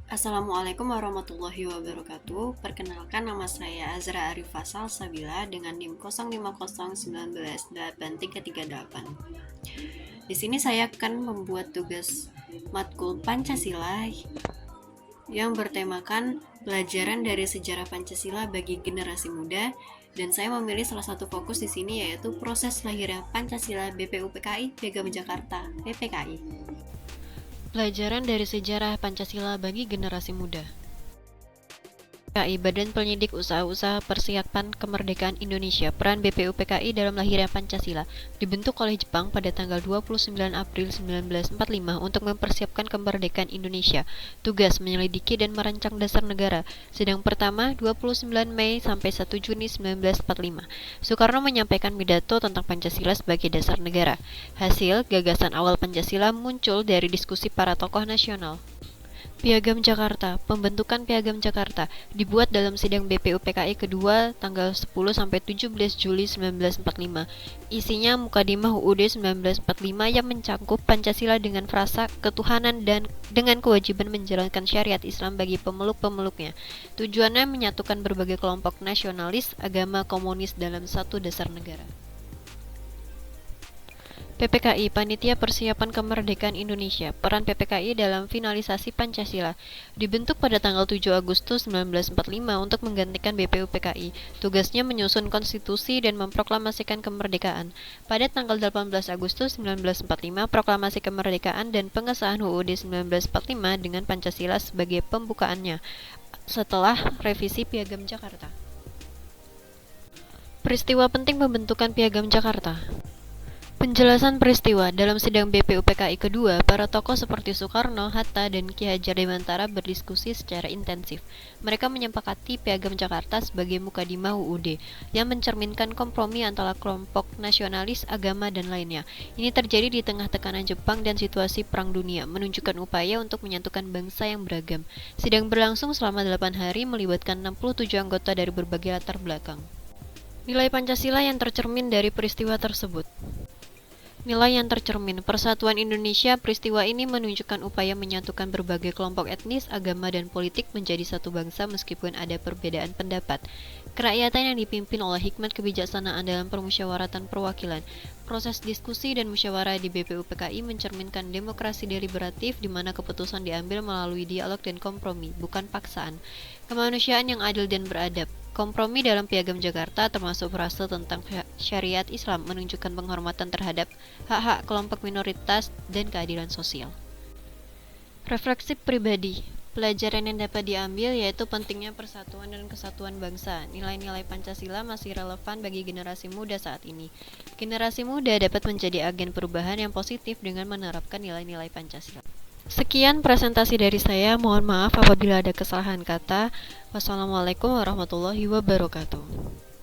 Assalamualaikum warahmatullahi wabarakatuh. Perkenalkan, nama saya Azra Arifah Salsabila dengan NIM 0501918338. Di sini saya akan membuat tugas matkul Pancasila yang bertemakan pelajaran dari sejarah Pancasila bagi generasi muda, dan saya memilih salah satu fokus di sini yaitu proses lahirnya Pancasila BPUPKI Piagam Jakarta PPKI. Pelajaran dari sejarah Pancasila bagi generasi muda. PKI, Badan Penyidik Usaha-Usaha Persiapan Kemerdekaan Indonesia. Peran BPUPKI dalam lahirnya Pancasila dibentuk oleh Jepang pada tanggal 29 April 1945 untuk mempersiapkan kemerdekaan Indonesia. Tugas menyelidiki dan merancang dasar negara. Sidang pertama 29 Mei sampai 1 Juni 1945. Soekarno menyampaikan pidato tentang Pancasila sebagai dasar negara. Hasil gagasan awal Pancasila muncul dari diskusi para tokoh nasional. Piagam Jakarta. Pembentukan Piagam Jakarta dibuat dalam sidang BPUPKI kedua tanggal 10 sampai 17 Juli 1945. Isinya Mukadimah UUD 1945 yang mencangkup Pancasila dengan frasa ketuhanan dan dengan kewajiban menjalankan syariat Islam bagi pemeluk-pemeluknya. Tujuannya menyatukan berbagai kelompok nasionalis, agama, komunis dalam satu dasar negara. PPKI, Panitia Persiapan Kemerdekaan Indonesia. Peran PPKI dalam finalisasi Pancasila dibentuk pada tanggal 7 Agustus 1945 untuk menggantikan BPUPKI. Tugasnya menyusun konstitusi dan memproklamasikan kemerdekaan. Pada tanggal 18 Agustus 1945, proklamasi kemerdekaan dan pengesahan UUD 1945 dengan Pancasila sebagai pembukaannya setelah revisi Piagam Jakarta. Peristiwa penting pembentukan Piagam Jakarta. Penjelasan peristiwa. Dalam sidang BPUPKI kedua, para tokoh seperti Soekarno, Hatta, dan Ki Hajar Dewantara berdiskusi secara intensif. Mereka menyepakati Piagam Jakarta sebagai mukadimah UUD, yang mencerminkan kompromi antara kelompok nasionalis, agama, dan lainnya. Ini terjadi di tengah tekanan Jepang dan situasi Perang Dunia, menunjukkan upaya untuk menyatukan bangsa yang beragam. Sidang berlangsung selama 8 hari, melibatkan 67 anggota dari berbagai latar belakang. Nilai Pancasila yang tercermin dari peristiwa tersebut. Nilai yang tercermin, Persatuan Indonesia. Peristiwa ini menunjukkan upaya menyatukan berbagai kelompok etnis, agama, dan politik menjadi satu bangsa meskipun ada perbedaan pendapat. Kerakyatan yang dipimpin oleh hikmat kebijaksanaan dalam permusyawaratan perwakilan. Proses diskusi dan musyawarah di BPUPKI mencerminkan demokrasi deliberatif di mana keputusan diambil melalui dialog dan kompromi, bukan paksaan. Kemanusiaan yang adil dan beradab. Kompromi dalam Piagam Jakarta termasuk frase tentang syariat Islam menunjukkan penghormatan terhadap hak-hak kelompok minoritas dan keadilan sosial. Refleksi pribadi. Pelajaran yang dapat diambil yaitu pentingnya persatuan dan kesatuan bangsa. Nilai-nilai Pancasila masih relevan bagi generasi muda saat ini. Generasi muda dapat menjadi agen perubahan yang positif dengan menerapkan nilai-nilai Pancasila. Sekian presentasi dari saya. Mohon maaf apabila ada kesalahan kata. Wassalamualaikum warahmatullahi wabarakatuh.